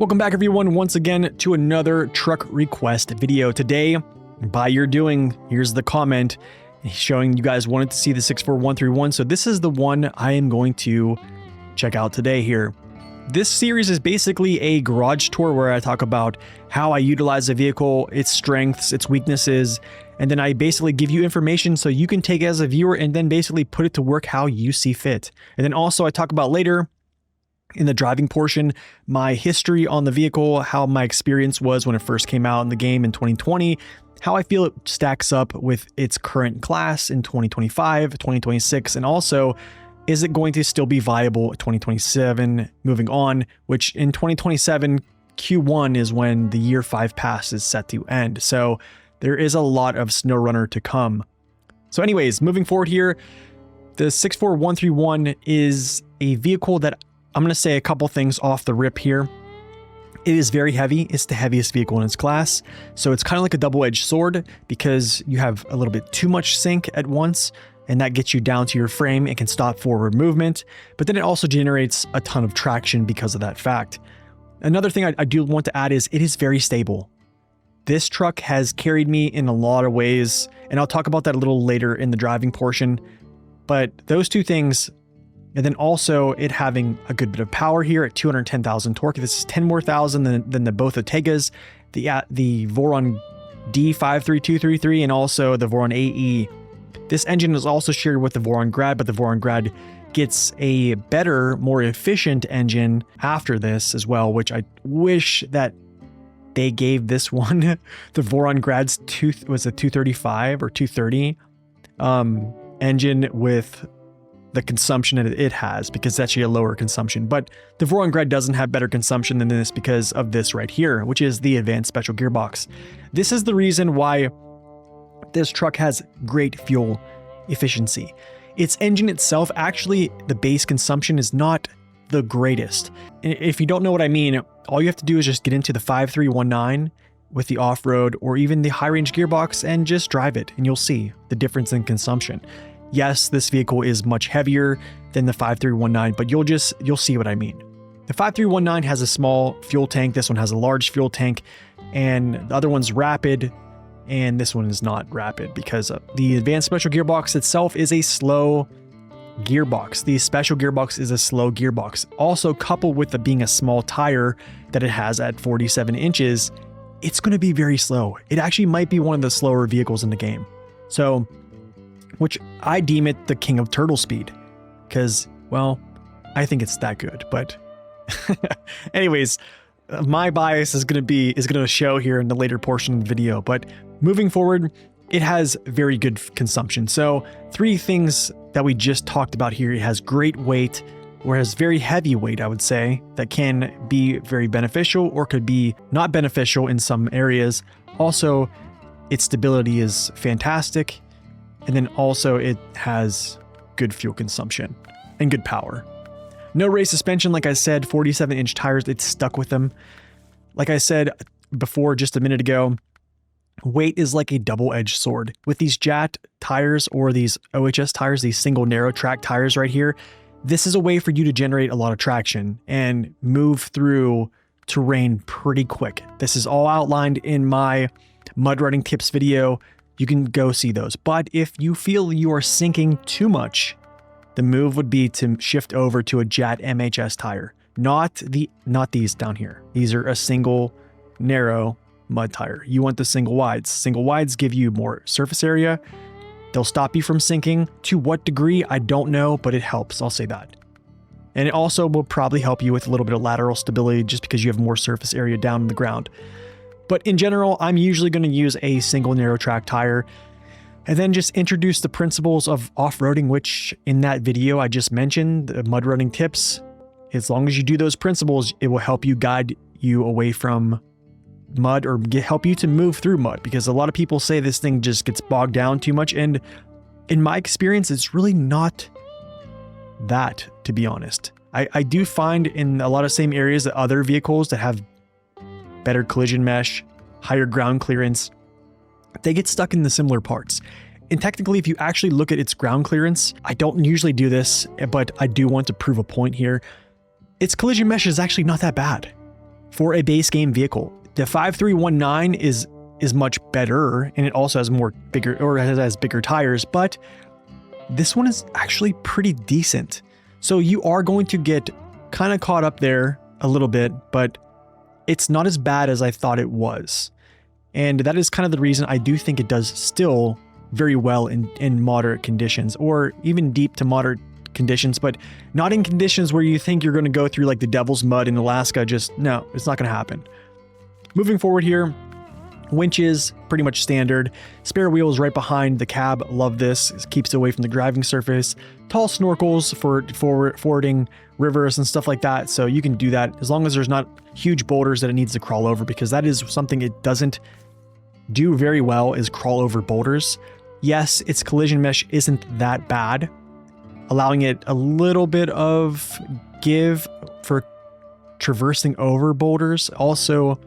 Welcome back everyone once again to another truck request video. Today, by your doing, here's the comment showing you guys wanted to see the 64131. So this is the one I am going to check out today here. This series is basically a garage tour where I talk about how I utilize a vehicle, its strengths, its weaknesses, and then I basically give you information so you can take it as a viewer and then basically put it to work how you see fit. And then also I talk about later in the driving portion, my history on the vehicle, how my experience was when it first came out in the game in 2020, how I feel it stacks up with its current class in 2025, 2026, and also, is it going to still be viable at 2027 moving on, which in 2027, Q1 is when the year 5 pass is set to end. So there is a lot of SnowRunner to come. So anyways, moving forward here, the 64131 is a vehicle that I'm going to say a couple things off the rip here. It is very heavy. It's the heaviest vehicle in its class. So it's kind of like a double-edged sword because you have a little bit too much sink at once, and that gets you down to your frame and can stop forward movement. But then it also generates a ton of traction because of that fact. Another thing I do want to add is it is very stable. This truck has carried me in a lot of ways, and I'll talk about that a little later in the driving portion. But those two things, and then also it having a good bit of power here at 210,000 torque. This is 10 more thousand than the both Ortegas, the Voron D53233 and also the Voron AE. This engine is also shared with the Voron Grad, but the Voron Grad gets a better, more efficient engine after this as well, which I wish that they gave this one, the Voron Grad's 235 or 230 engine with the consumption that it has, because it's actually a lower consumption. But the Voron Grad doesn't have better consumption than this because of this right here, which is the advanced special gearbox. This is the reason why this truck has great fuel efficiency. Its engine itself, actually, the base consumption is not the greatest. If you don't know what I mean, all you have to do is just get into the 5319 with the off-road or even the high-range gearbox and just drive it, and you'll see the difference in consumption. Yes, this vehicle is much heavier than the 5319, but you'll see what I mean. The 5319 has a small fuel tank. This one has a large fuel tank, and the other one's rapid, and this one is not rapid because the advanced special gearbox itself is a slow gearbox. The special gearbox is a slow gearbox. Also, coupled with it being a small tire that it has at 47 inches, it's going to be very slow. It actually might be one of the slower vehicles in the game. So, which I deem it the king of turtle speed because, well, I think it's that good. But anyways, my bias is going to show here in the later portion of the video. But moving forward, it has very good consumption. So 3 things that we just talked about here. It has great weight, or has very heavy weight, I would say, that can be very beneficial or could be not beneficial in some areas. Also, its stability is fantastic. And then also it has good fuel consumption and good power. No race suspension, like I said, 47-inch tires, it's stuck with them. Like I said before just a minute ago, weight is like a double-edged sword. With these JAT tires or these OHS tires, these single narrow track tires right here, this is a way for you to generate a lot of traction and move through terrain pretty quick. This is all outlined in my mud running tips video. You can go see those. But if you feel you are sinking too much, the move would be to shift over to a JAT MHS tire. Not these down here. These are a single narrow mud tire. You want the single wides. Single wides give you more surface area. They'll stop you from sinking. To what degree, I don't know, but it helps. I'll say that. And it also will probably help you with a little bit of lateral stability just because you have more surface area down in the ground. But in general, I'm usually going to use a single narrow track tire and then just introduce the principles of off-roading, which in that video I just mentioned, the mud running tips. As long as you do those principles, it will help you guide you away from mud or help you to move through mud, because a lot of people say this thing just gets bogged down too much. And in my experience, it's really not that, to be honest. I do find in a lot of same areas that other vehicles that have better collision mesh, higher ground clearance, they get stuck in the similar parts. And technically, if you actually look at its ground clearance, I don't usually do this, but I do want to prove a point here. Its collision mesh is actually not that bad. for a base game vehicle. The 5319 is much better, and it also has bigger tires, but this one is actually pretty decent. So you are going to get kind of caught up there a little bit, but it's not as bad as I thought it was. And that is kind of the reason I do think it does still very well in moderate conditions, or even deep to moderate conditions, but not in conditions where you think you're going to go through like the devil's mud in Alaska. Just no, it's not going to happen. Moving forward here, winches, pretty much standard. Spare wheels right behind the cab. Love this. It keeps it away from the driving surface. Tall snorkels for fording rivers and stuff like that. So you can do that as long as there's not huge boulders that it needs to crawl over, because that is something it doesn't do very well, is crawl over boulders. Yes, its collision mesh isn't that bad, allowing it a little bit of give for traversing over boulders. Also,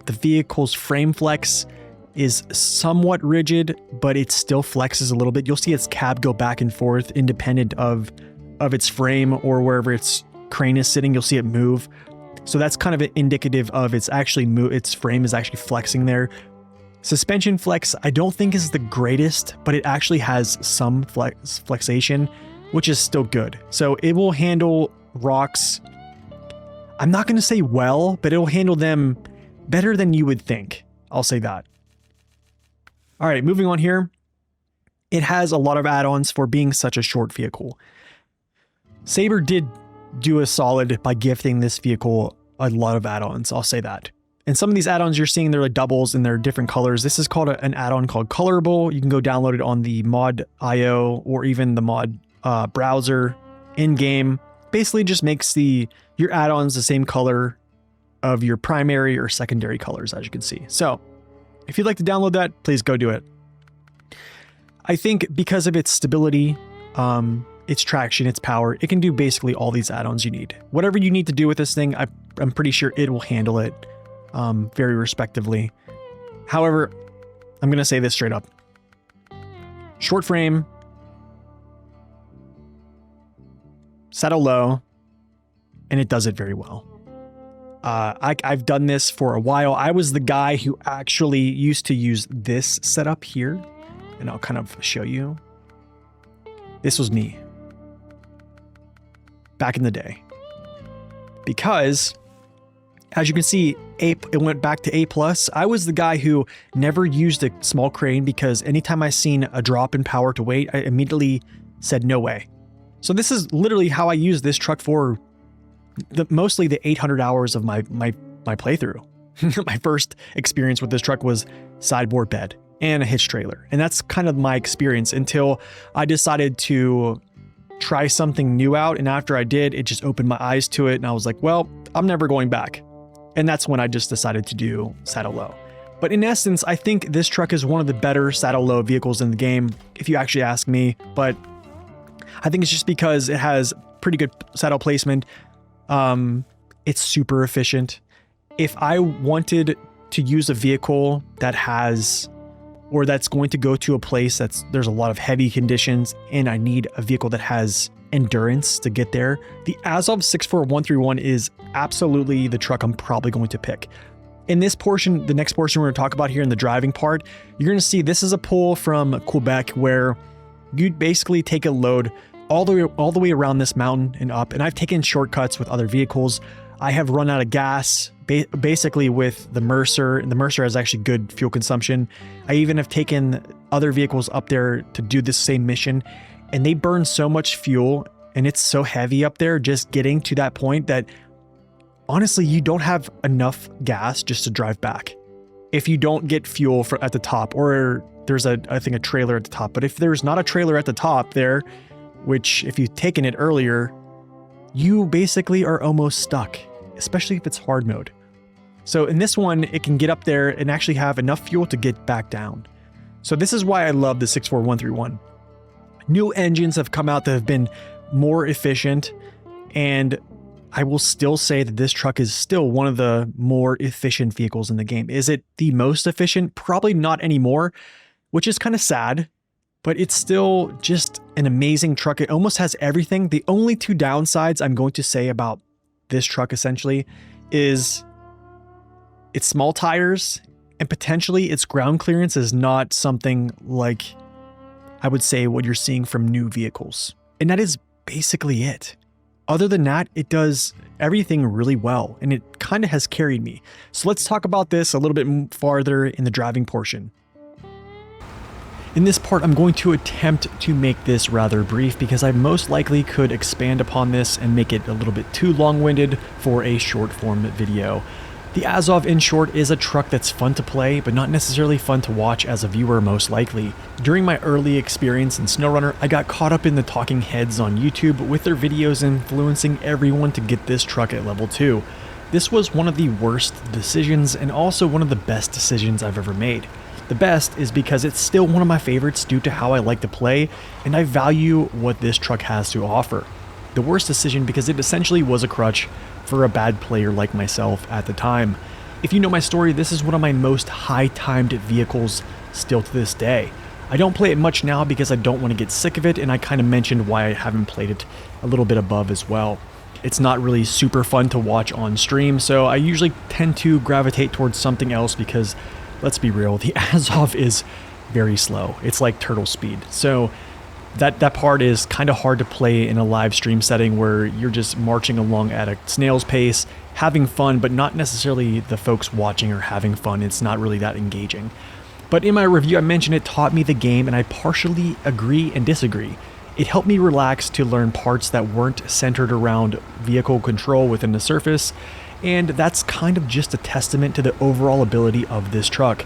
the vehicle's frame flex is somewhat rigid, but it still flexes a little bit. You'll see its cab go back and forth independent of its frame, or wherever its crane is sitting, you'll see it move. So that's kind of indicative of its frame is actually flexing there. Suspension flex, I don't think is the greatest, but it actually has some flexation, which is still good. So it will handle rocks. I'm not going to say well, but it'll handle them better than you would think. I'll say that. All right, moving on here. It has a lot of add-ons for being such a short vehicle. Saber did do a solid by gifting this vehicle a lot of add-ons. I'll say that. And some of these add-ons you're seeing, they're like doubles and they're different colors. This is called an add-on called Colorable. You can go download it on the mod.io or even the mod browser in-game. Basically just makes your add-ons the same color of your primary or secondary colors, as you can see. So if you'd like to download that, please go do it. I think because of its stability, its traction, its power, it can do basically all these add-ons you need. Whatever you need to do with this thing, I'm pretty sure it will handle it very respectively. However, I'm going to say this straight up. Short frame, saddle low, and it does it very well. I've done this for a while. I was the guy who actually used to use this setup here, and I'll kind of show you. This was me back in the day, because as you can see, it went back to A+. I was the guy who never used a small crane, because anytime I seen a drop in power to weight, I immediately said no way. So this is literally how I used this truck for mostly the 800 hours of my playthrough. My first experience with this truck was sideboard bed and a hitch trailer. And that's kind of my experience until I decided to try something new out. And after I did, it just opened my eyes to it. And I was like, well, I'm never going back. And that's when I just decided to do saddle low. But in essence, I think this truck is one of the better saddle low vehicles in the game, if you actually ask me. But I think it's just because it has pretty good saddle placement. It's super efficient. If I wanted to use a vehicle that has, or that's going to go to a place there's a lot of heavy conditions, and I need a vehicle that has endurance to get there, the Azov 64131 is absolutely the truck I'm probably going to pick. In this portion, the next portion we're going to talk about here in the driving part, you're going to see this is a pull from Quebec where you'd basically take a load all the way around this mountain and up. And I've taken shortcuts with other vehicles. I have run out of gas basically with the Mercer, and the Mercer has actually good fuel consumption. I even have taken other vehicles up there to do this same mission, and they burn so much fuel, and it's so heavy up there just getting to that point that honestly, you don't have enough gas just to drive back. If you don't get fuel at the top, or there's I think a trailer at the top, but if there's not a trailer at the top there, which if you've taken it earlier, you basically are almost stuck, especially if it's hard mode. So in this one, it can get up there and actually have enough fuel to get back down. So this is why I love the 64131. New engines have come out that have been more efficient, and I will still say that this truck is still one of the more efficient vehicles in the game. Is it the most efficient? Probably not anymore, which is kind of sad, but it's still just an amazing truck. It almost has everything. The only two downsides I'm going to say about this truck essentially is Its small tires and potentially its ground clearance is not something like, I would say, what you're seeing from new vehicles. And that is basically it. Other than that, it does everything really well, and it kind of has carried me. So let's talk about this a little bit farther in the driving portion. In this part, I'm going to attempt to make this rather brief because I most likely could expand upon this and make it a little bit too long-winded for a short form video. The Azov, in short, is a truck that's fun to play, but not necessarily fun to watch as a viewer most likely. During my early experience in SnowRunner, I got caught up in the talking heads on YouTube with their videos influencing everyone to get this truck at level 2. This was one of the worst decisions and also one of the best decisions I've ever made. The best is because it's still one of my favorites due to how I like to play, and I value what this truck has to offer. The worst decision because it essentially was a crutch for a bad player like myself at the time. If you know my story, this is one of my most high-timed vehicles still to this day. I don't play it much now because I don't want to get sick of it, and I kind of mentioned why I haven't played it a little bit above as well. It's not really super fun to watch on stream, so I usually tend to gravitate towards something else because, let's be real, the Azov is very slow. It's like turtle speed. So that part is kind of hard to play in a live stream setting where you're just marching along at a snail's pace, having fun, but not necessarily the folks watching are having fun. It's not really that engaging. But in my review, I mentioned it taught me the game, and I partially agree and disagree. It helped me relax to learn parts that weren't centered around vehicle control within the surface, and that's kind of just a testament to the overall ability of this truck.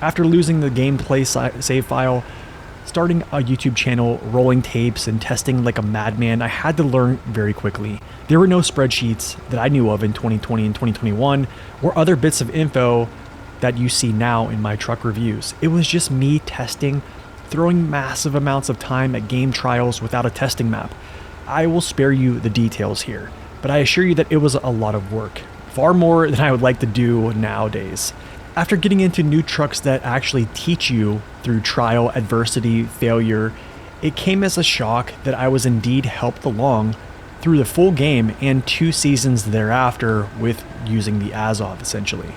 After losing the gameplay save file, starting a YouTube channel, rolling tapes, and testing like a madman, I had to learn very quickly. There were no spreadsheets that I knew of in 2020 and 2021, or other bits of info that you see now in my truck reviews. It was just me testing, throwing massive amounts of time at game trials without a testing map. I will spare you the details here, but I assure you that it was a lot of work, far more than I would like to do nowadays. After getting into new trucks that actually teach you through trial, adversity, failure, it came as a shock that I was indeed helped along through the full game and 2 seasons thereafter with using the Azov essentially.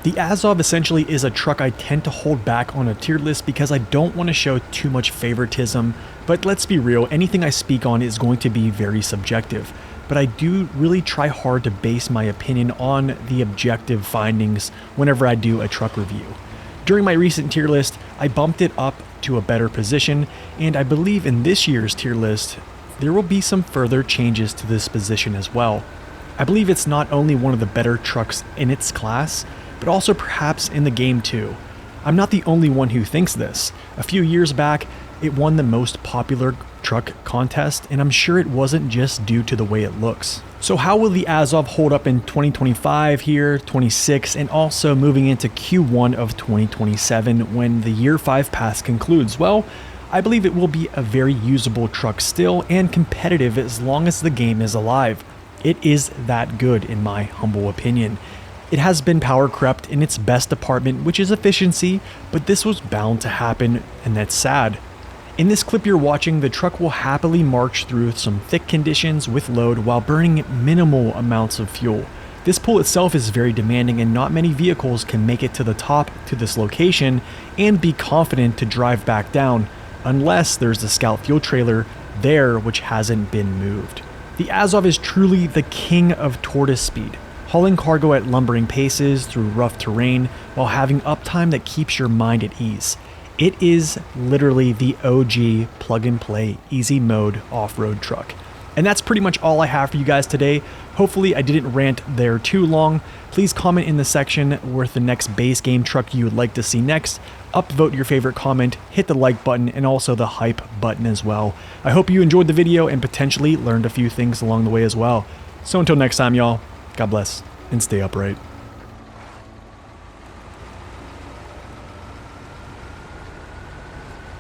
The Azov essentially is a truck I tend to hold back on a tier list because I don't want to show too much favoritism, but let's be real, anything I speak on is going to be very subjective. But I do really try hard to base my opinion on the objective findings whenever I do a truck review. During my recent tier list, I bumped it up to a better position, and I believe in this year's tier list, there will be some further changes to this position as well. I believe it's not only one of the better trucks in its class, but also perhaps in the game too. I'm not the only one who thinks this. A few years back, it won the most popular truck contest, and I'm sure it wasn't just due to the way it looks. So how will the Azov hold up in 2025 here, 26, and also moving into Q1 of 2027 when the Year 5 pass concludes? Well, I believe it will be a very usable truck still and competitive as long as the game is alive. It is that good in my humble opinion. It has been power crept in its best department, which is efficiency, but this was bound to happen, and that's sad. In this clip you're watching, the truck will happily march through some thick conditions with load while burning minimal amounts of fuel. This pool itself is very demanding, and not many vehicles can make it to the top to this location and be confident to drive back down, unless there's the Scout fuel trailer there which hasn't been moved. The Azov is truly the king of Tortoise speed, hauling cargo at lumbering paces through rough terrain while having uptime that keeps your mind at ease. It is literally the OG plug-and-play easy mode off-road truck. And that's pretty much all I have for you guys today. Hopefully I didn't rant there too long. Please comment in the section with the next base game truck you would like to see next. Upvote your favorite comment, hit the like button, and also the hype button as well. I hope you enjoyed the video and potentially learned a few things along the way as well. So until next time, y'all, God bless and stay upright.